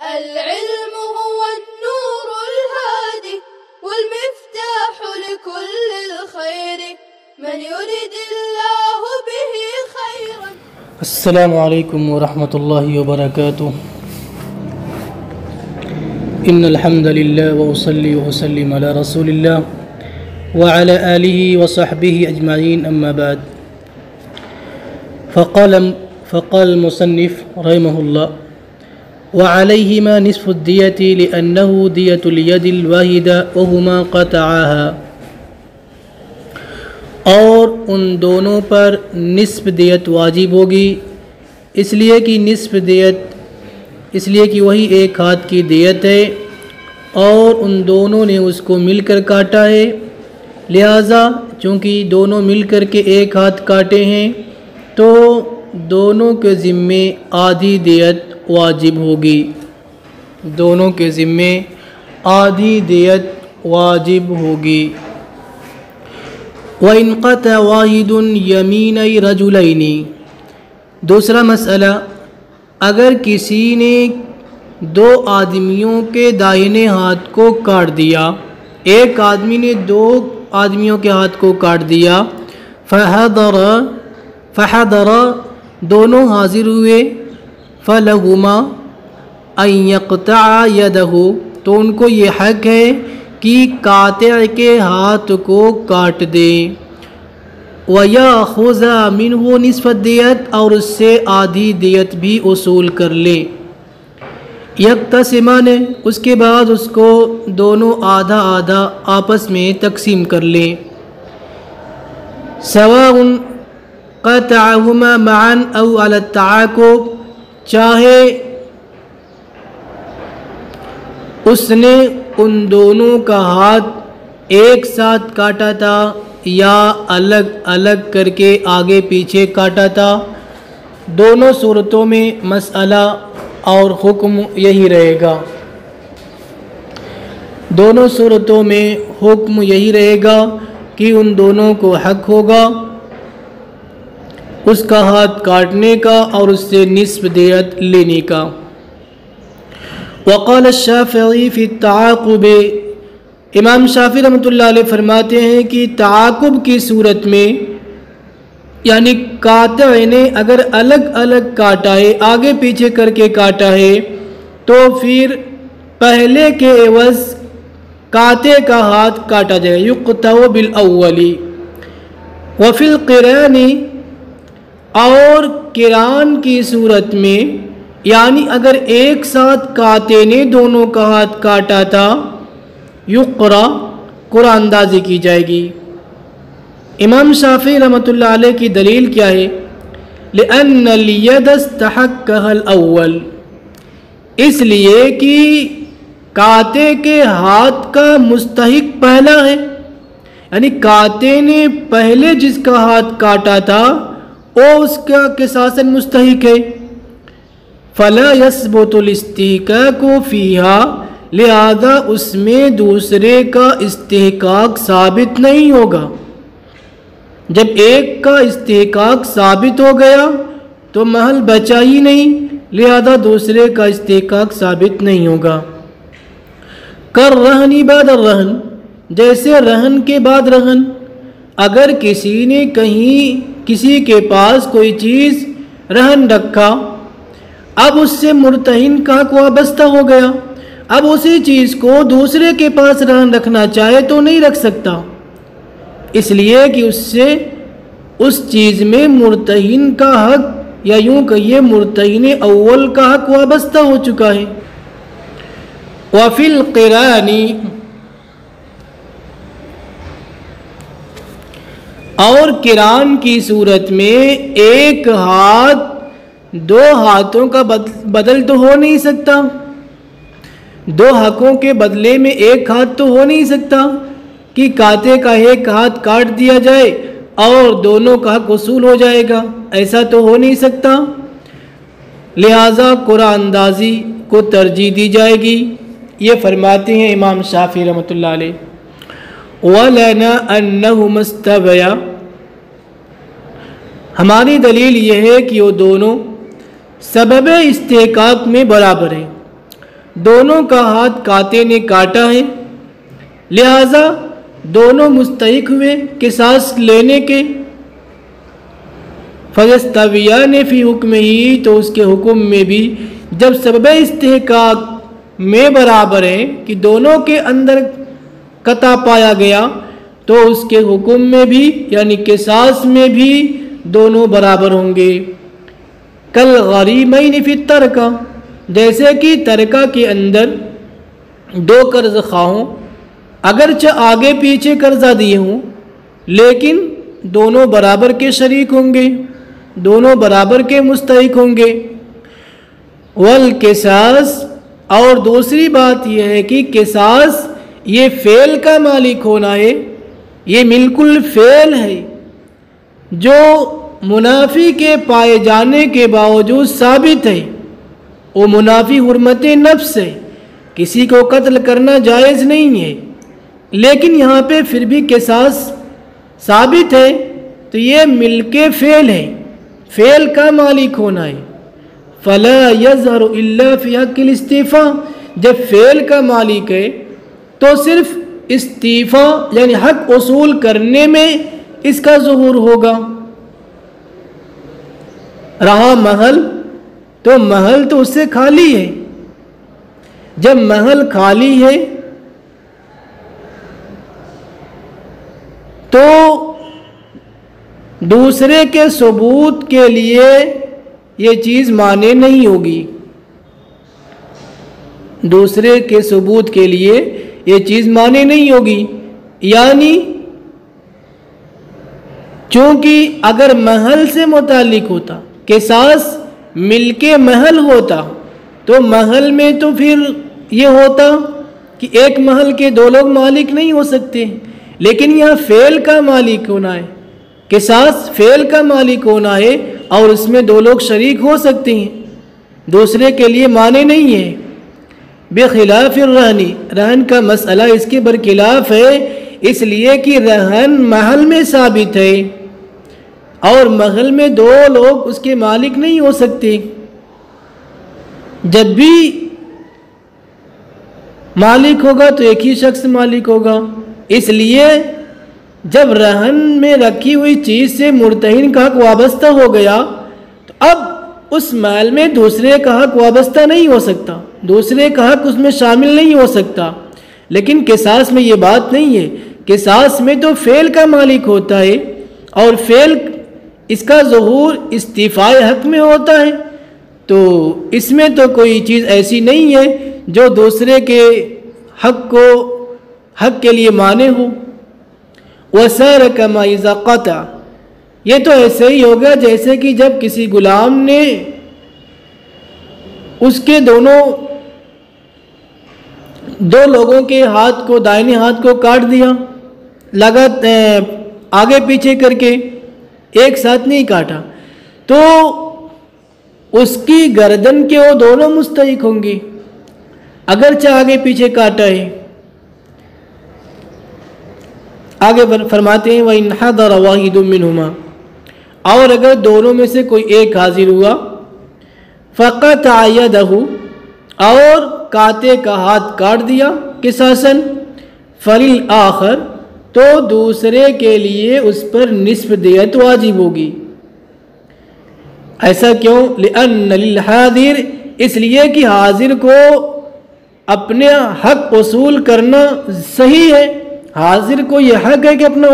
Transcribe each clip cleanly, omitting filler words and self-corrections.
العلم هو النور الهادي والمفتاح لكل الخير من يريد الله به خيرا. السلام علیکم ورحمۃ اللہ وبرکاتہ. ان الحمد للہ وصلی وسلم علی رسول اللہ وعلى آلہ وصحبہ اجمعین. اما بعد فقال المصنف رحمہ اللہ وعليهما نصف الدية لأنه دية اليد الواحدة وهما قطعاها. اور ان دونوں پر نصف دیت واجب ہوگی اس لیے کہ وہی ایک ہاتھ کی دیت ہے اور ان دونوں نے اس کو مل کر کاٹا ہے، لہٰذا چونکہ دونوں مل کر کے ایک ہاتھ کاٹے ہیں تو دونوں کے ذمے آدھی دیت واجب ہوگی. دونوں کے ذمے آدھی دیت واجب ہوگی. وَإِنْ قَطَعَ وَاحِدٌ يَمِينَ رَجُلَيْنِ. دوسرا مسئلہ، اگر کسی نے دو آدمیوں کے دائیں ہاتھ کو کاٹ دیا، ایک آدمی نے دو آدمیوں کے ہاتھ کو کاٹ دیا، فحضر دونوں حاضر ہوئے، فَلَهُمَا أَن يَقْطَعَ يَدَهُ تو ان کو یہ حق ہے کہ قاطع کے ہاتھ کو کاٹ دے، وَيَأْخُذَ مِنْهُ نِصْفَ الدِّيَةِ اور اس سے آدھی دیت بھی وصول کر لے. یکتسمان اس کے بعد اس کو دونوں آدھا آدھا آپس میں تقسیم کر لیں. سواء قطعهما معا او على التعاقب، چاہے اس نے ان دونوں کا ہاتھ ایک ساتھ کاٹا تھا یا الگ الگ کر کے آگے پیچھے کاٹا تھا، دونوں صورتوں میں مسئلہ اور حکم یہی رہے گا. دونوں صورتوں میں حکم یہی رہے گا کہ ان دونوں کو حق ہوگا اس کا ہاتھ کاٹنے کا اور اس سے نصف دیت لینے کا. وقال الشافعی فی التعاقب، امام شافعی رحمۃ اللہ علیہ فرماتے ہیں کہ تعاقب کی صورت میں یعنی قاطع نے اگر الگ الگ کاٹا ہے، آگے پیچھے کر کے کاٹا ہے، تو پھر پہلے کے عوض قاطع کا ہاتھ کاٹا جائے، یقطع بالاول. وفی القران، اور قران کی صورت میں یعنی اگر ایک ساتھ قاطع نے دونوں کا ہاتھ کاٹا تھا، یقرا قرآن اندازی کی جائے گی. امام شافعی رحمۃ اللہ علیہ کی دلیل کیا ہے؟ لأن الید استحقها الاول، اس لیے کہ قاطع کے ہاتھ کا مستحق پہلا ہے، یعنی قاطع نے پہلے جس کا ہاتھ کاٹا تھا وہ اس کا قصاصاً مستحق ہے. فلا يثبت الاستحقاق فيها، لہذا اس میں دوسرے کا استحقاق ثابت نہیں ہوگا. جب ایک کا استحقاق ثابت ہو گیا تو محل بچا ہی نہیں، لہذا دوسرے کا استحقاق ثابت نہیں ہوگا. کالرہن بعد الرہن، جیسے رہن کے بعد رہن. اگر کسی نے کہیں کسی کے پاس کوئی چیز رہن رکھا، اب اس سے مرتہن کا حق وابستہ ہو گیا، اب اسی چیز کو دوسرے کے پاس رہن رکھنا چاہے تو نہیں رکھ سکتا، اس لیے کہ اس سے اس چیز میں مرتہن کا حق یا یوں کہیے مرتہن اول کا حق وابستہ ہو چکا ہے. وفی القران، اور قران کی صورت میں ایک ہاتھ دو ہاتھوں کا بدل تو ہو نہیں سکتا، دو حقوں کے بدلے میں ایک ہاتھ تو ہو نہیں سکتا کہ قاطع کا ایک ہاتھ کاٹ دیا جائے اور دونوں کا حق وصول ہو جائے گا، ایسا تو ہو نہیں سکتا. لہٰذا قرآن اندازی کو ترجیح دی جائے گی. یہ فرماتے ہیں امام شافعی رحمۃ اللہ علیہ. وَلَنَا أَنَّهُمَا اسْتَوَيَا، ہماری دلیل یہ ہے کہ وہ دونوں سبب استحقاق میں برابر ہیں. دونوں کا ہاتھ قاطع نے کاٹا ہے، لہذا دونوں مستحق ہوئے قصاص لینے کے۔ فَيَسْتَوِيَانِ فِي حُكْمِهِ، تو اس کے حکم میں بھی جب سبب استحقاق میں برابر ہیں کہ دونوں کے اندر قطع پایا گیا، تو اس کے حکم میں بھی یعنی قصاص میں بھی دونوں برابر ہوں گے۔ کالغریمین فی الترکہ، جیسے کہ ترکہ کے اندر دو قرض خواہوں اگرچہ آگے پیچھے قرضہ دیے ہوں لیکن دونوں برابر کے شریک ہوں گے، دونوں برابر کے مستحق ہوں گے۔ والقصاص، اور دوسری بات یہ ہے کہ قصاص یہ فعل کا مالک ہونا ہے، یہ بالکل فعل ہے جو منافی کے پائے جانے کے باوجود ثابت ہے۔ وہ منافی حرمت نفس ہے، کسی کو قتل کرنا جائز نہیں ہے، لیکن یہاں پہ پھر بھی قصاص ثابت ہے، تو یہ مل کے فعل ہے، فعل کا مالک ہونا ہے۔ فلا یظہر الا فی حق الاستیفاء، جب فعل کا مالک ہے تو صرف استعفاء یعنی حق وصول کرنے میں اس کا ظہور ہوگا۔ رہا محل، تو محل تو اس سے خالی ہے، جب محل خالی ہے تو دوسرے کے ثبوت کے لیے یہ چیز مانے نہیں ہوگی، دوسرے کے ثبوت کے لیے یہ چیز مانے نہیں ہوگی، یعنی چونکہ اگر محل سے متعلق ہوتا، قصاص مل کے محل ہوتا، تو محل میں تو پھر یہ ہوتا کہ ایک محل کے دو لوگ مالک نہیں ہو سکتے، لیکن یہاں فعل کا مالک ہونا ہے، قصاص فعل کا مالک ہونا ہے اور اس میں دو لوگ شریک ہو سکتے ہیں، دوسرے کے لیے مانے نہیں ہے۔ بخلاف الرہن، رہن کا مسئلہ اس کے برخلاف ہے، اس لیے کہ رہن محل میں ثابت ہے اور محل میں دو لوگ اس کے مالک نہیں ہو سکتے، جب بھی مالک ہوگا تو ایک ہی شخص مالک ہوگا، اس لیے جب رہن میں رکھی ہوئی چیز سے مرتہن کا حق وابستہ ہو گیا تو اب اس مال میں دوسرے کا حق وابستہ نہیں ہو سکتا، دوسرے کا حق اس میں شامل نہیں ہو سکتا، لیکن قصاص میں یہ بات نہیں ہے، قصاص میں تو فعل کا مالک ہوتا ہے اور فعل اس کا ظہور استیفاء حق میں ہوتا ہے، تو اس میں تو کوئی چیز ایسی نہیں ہے جو دوسرے کے حق کے لیے مانے ہو۔ وَسَارَ كَمَا إِذَا قَطَعَ، یہ تو ایسے ہی ہوگا جیسے کہ جب کسی غلام نے اس کے دو لوگوں کے ہاتھ کو، دائنے ہاتھ کو کاٹ دیا، آگے پیچھے کر کے، ایک ساتھ نہیں کاٹا، تو اس کی گردن کے وہ دونوں مستحق ہوں گے اگرچہ آگے پیچھے کاٹا ہے۔ آگے فرماتے ہیں وَإِنْ حَضَرَ وَاحِدٌ مِّنْهُمَا، اور اگر دونوں میں سے کوئی ایک حاضر ہوا، فَقَطَعَ يَدَهُ، اور قاطع کا ہاتھ کاٹ دیا قصاصاً، فَلِلْآخَرِ، تو دوسرے کے لیے اس پر نصف دیت واجب ہوگی۔ ایسا کیوں؟ لِأَنَّ لِلْحَاضِرِ، اس لیے کہ حاضر کو اپنے حق وصول کرنا صحیح ہے، حاضر کو یہ حق ہے کہ اپنا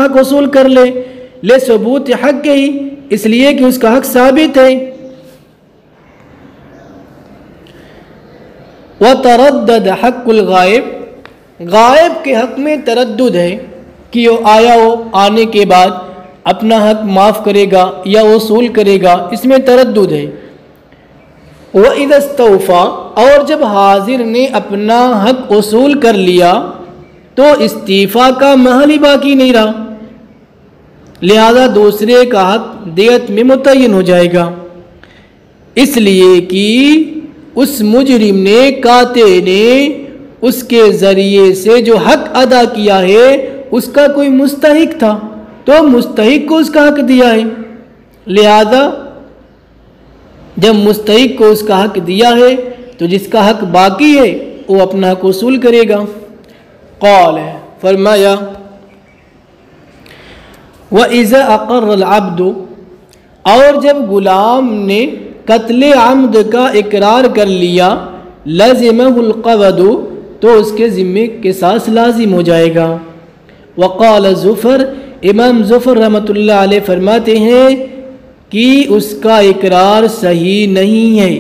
حق وصول کر لے ثبوت حق ہی، اس لیے کہ اس کا حق ثابت ہے۔ وَتَرَدَّدَ حَقُّ الْغَائِبِ، غائب کے حق میں تردد ہے کہ وہ آیا ہو، آنے کے بعد اپنا حق معاف کرے گا یا وصول کرے گا، اس میں تردد ہے۔ وَإِذَا اسْتَوْفَى، اور جب حاضر نے اپنا حق وصول کر لیا تو استعفاء کا محل ہی باقی نہیں رہا، لہذا دوسرے کا حق دیت میں متعین ہو جائے گا، اس لیے کہ اس مجرم نے، قاطع نے اس کے ذریعے سے جو حق ادا کیا ہے اس کا کوئی مستحق تھا، تو مستحق کو اس کا حق دیا ہے، لہذا جب مستحق کو اس کا حق دیا ہے تو جس کا حق باقی ہے وہ اپنا حق وصول کرے گا۔ قال فرمایا وَإِذَا أَقَرَّ الْعَبْدُ، اور جب غلام نے قتل عمد کا اقرار کر لیا، لَزِمَهُ الْقَوَدُ، تو اس کے ذمے قصاص لازم ہو جائے گا۔ وقال ظفر، امام ظفر رحمۃ اللہ علیہ فرماتے ہیں کہ اس کا اقرار صحیح نہیں ہے،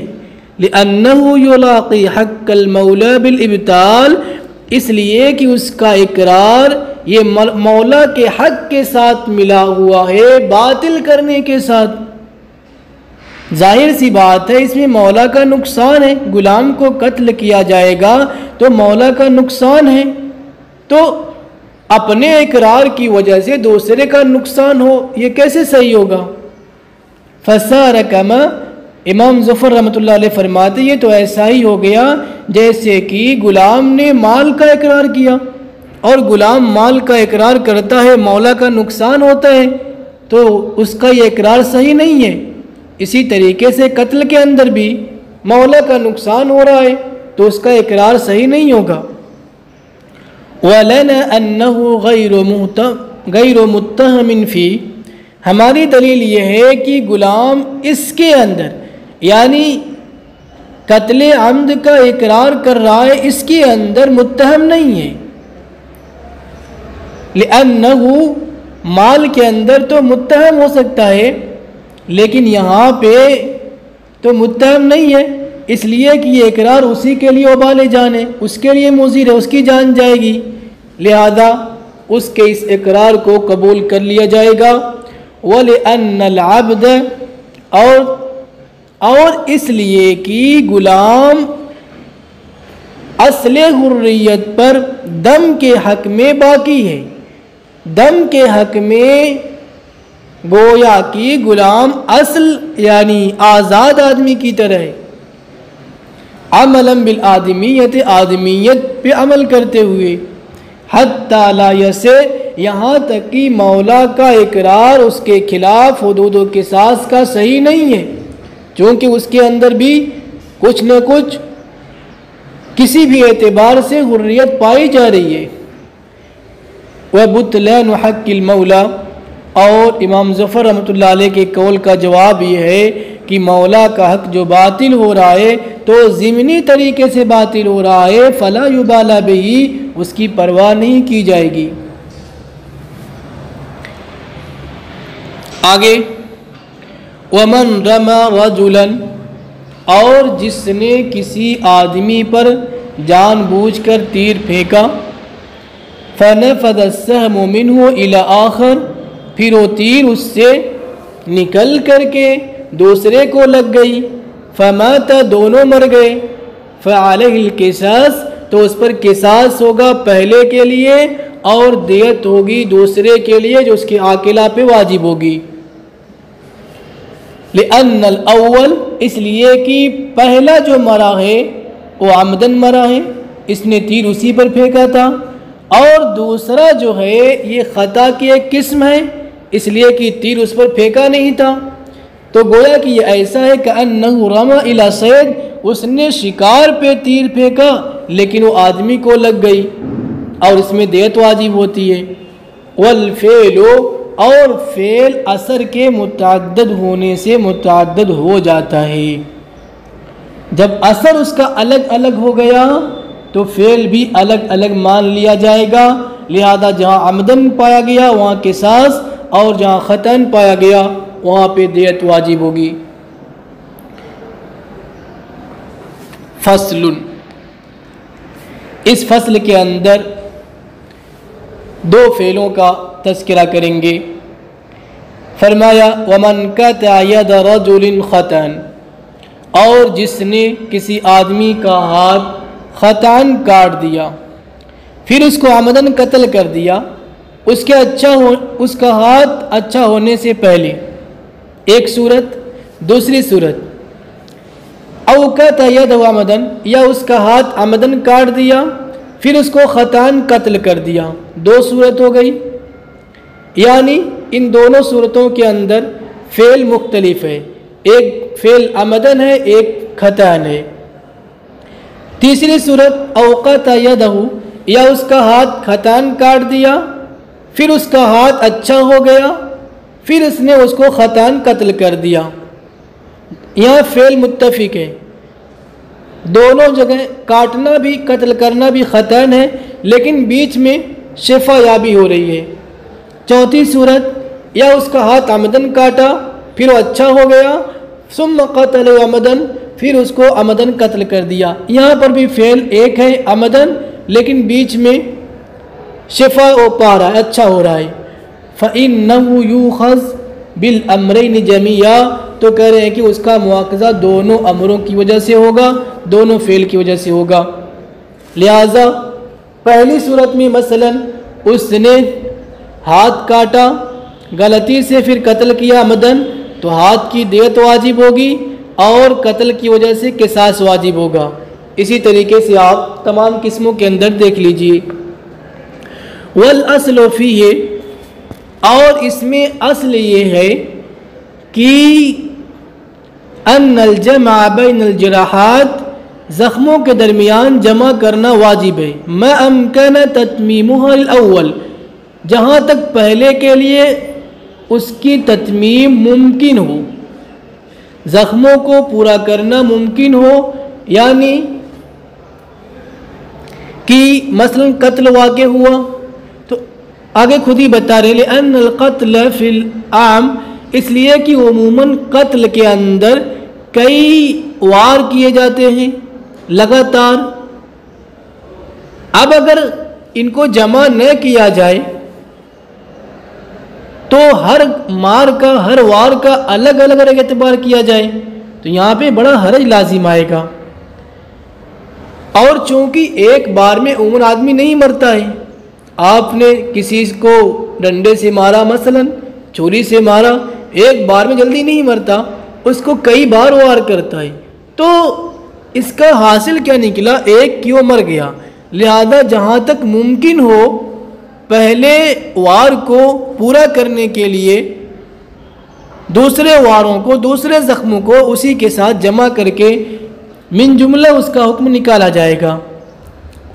لأنه يلاقي حق المولى بالابطال، اس لیے کہ اس کا اقرار یہ مولا کے حق کے ساتھ ملا ہوا ہے باطل کرنے کے ساتھ۔ ظاہر سی بات ہے اس میں مولا کا نقصان ہے، غلام کو قتل کیا جائے گا تو مولا کا نقصان ہے، تو اپنے اقرار کی وجہ سے دوسرے کا نقصان ہو، یہ کیسے صحیح ہوگا؟ فصار کما، امام ظفر رحمۃ اللہ علیہ فرماتے یہ تو ایسا ہی ہو گیا جیسے کہ غلام نے مال کا اقرار کیا، اور غلام مال کا اقرار کرتا ہے مولا کا نقصان ہوتا ہے تو اس کا یہ اقرار صحیح نہیں ہے۔ اسی طریقے سے قتل کے اندر بھی مولا کا نقصان ہو رہا ہے تو اس کا اقرار صحیح نہیں ہوگا۔ وَلَنَا أَنَّهُ غَيْرُ مُتَّهَمٍ فِي، ہماری دلیل یہ ہے کہ غلام اس کے اندر یعنی قتل عمد کا اقرار کر رہا ہے، اس کے اندر متہم نہیں ہے، لأنه مال کے اندر تو متہم ہو سکتا ہے لیکن یہاں پہ تو متہم نہیں ہے، اس لیے کہ یہ اقرار اسی کے لیے وبال جان ہے، اس کے لیے مضر ہے، اس کی جان جائے گی، لہذا اس کے اس اقرار کو قبول کر لیا جائے گا۔ وَلِأَنَّ الْعَبْدَ، اور اس لیے کہ غلام اصل حریت پر دم کے حق میں باقی ہے، دم کے حق میں گویا کہ غلام اصل یعنی آزاد آدمی کی طرح ہے، عملاً بالآدمیت، آدمیت پہ عمل کرتے ہوئے، حتی لا یسع، یہاں تک کہ مولا کا اقرار اس کے خلاف حدود و قصاص کا صحیح نہیں ہے، چونکہ اس کے اندر بھی کچھ نہ کچھ کسی بھی اعتبار سے حریت پائی جا رہی ہے۔ وَبُطْلَانُ حَقِّ الْمَوْلَى، اور امام ظفر رحمۃ اللہ علیہ کے قول کا جواب یہ ہے کہ مولا کا حق جو باطل ہو رہا ہے تو ضمنی طریقے سے باطل ہو رہا ہے، فَلَا يُبَالَى بِهِ، اس کی پرواہ نہیں کی جائے گی۔ آگے وَمَنْ رَمَى رَجُلًا، اور جس نے کسی آدمی پر جان بوجھ کر تیر پھینکا، فَنَفَذَ السَّهْمُ مِنْهُ إِلَى آخر، پھر وہ تیر اس سے نکل کر کے دوسرے کو لگ گئی، فَمَاتَ، دونوں مر گئے، فَعَلَيْهِ الْقِصَاص، تو اس پر قصاص ہوگا پہلے کے لیے، اور دیت ہوگی دوسرے کے لیے جو اس کے عاقلہ پہ واجب ہوگی۔ لأن الاول، اس لیے کہ پہلا جو مرا ہے وہ عمدن مرا ہے، اس نے تیر اسی پر پھینکا تھا، اور دوسرا جو ہے یہ خطا کی ایک قسم ہے، اس لیے کہ تیر اس پر پھینکا نہیں تھا، تو گویا کہ یہ ایسا ہے کہ انہ رمى الى صید، اس نے شکار پہ تیر پھینکا لیکن وہ آدمی کو لگ گئی، اور اس میں دیت واجب ہوتی ہے۔ والفعل، اور فعل اثر کے متعدد ہونے سے متعدد ہو جاتا ہے، جب اثر اس کا الگ الگ ہو گیا تو فعل بھی الگ الگ مان لیا جائے گا، لہذا جہاں عمدن پایا گیا وہاں قصاص، اور جہاں خطاً پایا گیا وہاں پہ دیت واجب ہوگی۔ فصل، اس فصل کے اندر دو فعلوں کا تذکرہ کریں گے۔ فرمایا وَمَنْ قَطَعَ يَدَ رَجُلٍ خَطًا، اور جس نے کسی آدمی کا ہاتھ خطاً کاٹ دیا، پھر اس کو عمدن قتل کر دیا، اس کا ہاتھ اچھا ہونے سے پہلے، ایک صورت، دوسری صورت او قطع یدہ عمدن، یا اس کا ہاتھ عمدن کاٹ دیا پھر اس کو خطاً قتل کر دیا، دو صورت ہو گئی، یعنی ان دونوں صورتوں کے اندر فعل مختلف ہے، ایک فعل عمدن ہے ایک خطاً ہے، تیسری صورت اوقات یدہ، یا اس کا ہاتھ خطاً کاٹ دیا، پھر اس کا ہاتھ اچھا ہو گیا، پھر اس نے اس کو خطاً قتل کر دیا۔ یہاں فعل متفق ہے، دونوں جگہ کاٹنا بھی قتل کرنا بھی خطاً ہے، لیکن بیچ میں شفا یابی ہو رہی ہے۔ چوتھی صورت، یا اس کا ہاتھ عمدن کاٹا پھر وہ اچھا ہو گیا، ثم قتل عمدن، پھر اس کو عمدن قتل کر دیا۔ یہاں پر بھی فعل ایک ہے عمدن، لیکن بیچ میں شفا ہو پا رہا ہے، اچھا ہو رہا ہے۔ فَإِنَّهُ يُؤْخَذُ بِالْأَمْرَيْنِ جَمِيعًا، تو کہہ رہے ہیں کہ اس کا مواخذہ دونوں امروں کی وجہ سے ہوگا، دونوں فعل کی وجہ سے ہوگا۔ لہذا پہلی صورت میں مثلا اس نے ہاتھ کاٹا غلطی سے پھر قتل کیا عمدن، تو ہاتھ کی دیت واجب ہوگی اور قتل کی وجہ سے قصاص واجب ہوگا۔ اسی طریقے سے آپ تمام قسموں کے اندر دیکھ لیجئے۔ والأصل فیہ، اور اس میں اصل یہ ہے کہ ان الجمع بین الجراحات، زخموں کے درمیان جمع کرنا واجب ہے، ما امکن تتمیمها الاول، جہاں تک پہلے کے لیے اس کی تتمیم ممکن ہو، زخموں کو پورا کرنا ممکن ہو، یعنی کہ مثلا قتل واقع ہوا تو آگے خود ہی بتا رہے لأن القتل فی العام، اس لیے کہ عموماً قتل کے اندر کئی وار کیے جاتے ہیں لگاتار۔ اب اگر ان کو جمع نہ کیا جائے تو ہر مار کا ہر وار کا الگ الگ اعتبار کیا جائے تو یہاں پہ بڑا حرج لازم آئے گا، اور چونکہ ایک بار میں عموماً آدمی نہیں مرتا ہے، آپ نے کسی کو ڈنڈے سے مارا مثلا چھری سے مارا، ایک بار میں جلدی نہیں مرتا، اس کو کئی بار وار کرتا ہے، تو اس کا حاصل کیا نکلا، ایک کیوں مر گیا۔ لہذا جہاں تک ممکن ہو پہلے وار کو پورا کرنے کے لیے دوسرے واروں کو دوسرے زخموں کو اسی کے ساتھ جمع کر کے من جملہ اس کا حکم نکالا جائے گا۔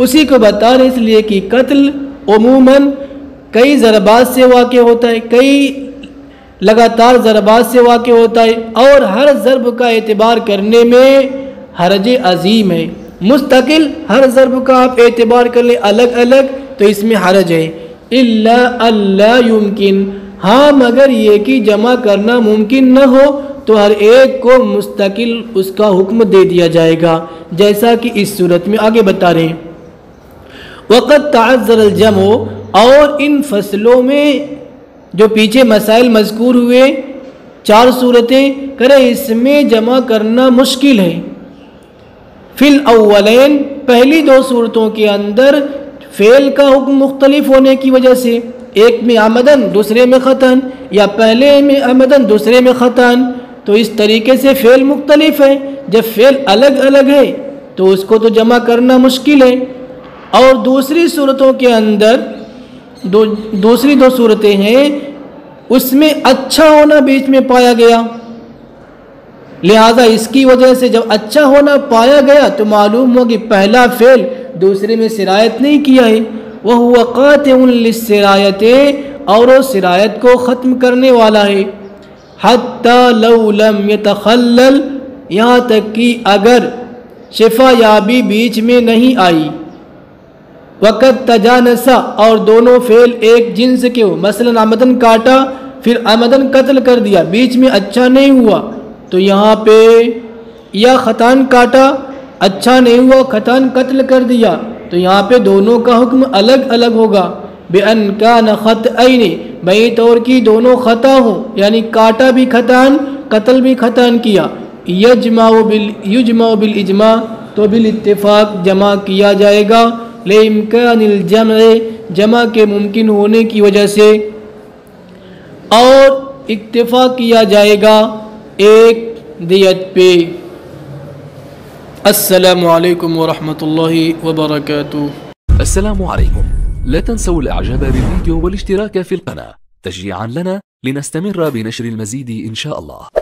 اسی کو بتا رہے اس لیے کہ قتل عموماً کئی ضربات سے واقع ہوتا ہے، کئی لگاتار ضربات سے واقع ہوتا ہے، اور ہر ضرب کا اعتبار کرنے میں حرج عظیم ہے۔ مستقل ہر ضرب کا آپ اعتبار کر لیں الگ الگ تو اس میں حرج ہے۔ الا اللہ یمکن، ہاں مگر یہ کہ جمع کرنا ممکن نہ ہو تو ہر ایک کو مستقل اس کا حکم دے دیا جائے گا، جیسا کہ اس صورت میں آگے بتا رہے ہیں۔ وقت تعذر الجمع، اور ان فصلوں میں جو پیچھے مسائل مذکور ہوئے 4 صورتیں کرے، اس میں جمع کرنا مشکل ہے۔ فی الاولین، پہلی 2 صورتوں کے اندر فعل کا حکم مختلف ہونے کی وجہ سے، ایک میں عمدن دوسرے میں خطاً، یا پہلے میں عمدن دوسرے میں خطاً، تو اس طریقے سے فعل مختلف ہے۔ جب فعل الگ الگ ہے تو اس کو تو جمع کرنا مشکل ہے، اور دوسری صورتوں کے اندر دوسری 2 صورتیں ہیں اس میں اچھا ہونا بیچ میں پایا گیا، لہذا اس کی وجہ سے جب اچھا ہونا پایا گیا تو معلوم ہو کہ پہلا فعل دوسرے میں سرایت نہیں کیا ہے، وَهُوَ قَاطِعٌ لِلسِّرَایَةِ، اور وہ سرایت کو ختم کرنے والا ہے۔ حَتَّى لَوْ لَمْ يَتَخَلَّلْ، یہاں تک کہ اگر شفا یابی بیچ میں نہیں آئی۔ وقت تجانسا، اور دونوں فعل ایک جنس کے ہو، مثلا عمدن کاٹا پھر عمدن قتل کر دیا، بیچ میں اچھا نہیں ہوا تو یہاں پہ، یا خطاً کاٹا اچھا نہیں ہوا خطاً قتل کر دیا تو یہاں پہ دونوں کا حکم الگ الگ ہوگا۔ بِأَنْ كَانَ خَطْئَيْنِ، بئی طور کی دونوں خطا ہوں، یعنی کاٹا بھی خطاً قتل بھی خطاً کیا، یجمع بالاجماع، تو بالاتفاق جمع کیا جائے گا، لِإِمْكَانِ الْجَمْعِ، جمع کے ممکن ہونے کی وجہ سے، اور اکتفا کیا جائے گا ایک دیت پہ۔ السلام علیکم ورحمۃ اللہ وبرکاتہ۔ السلام عليكم، لا تنسوا الاعجاب بالفيديو والاشتراك في القناة تشجيعا لنا لنستمر بنشر المزيد إن شاء الله.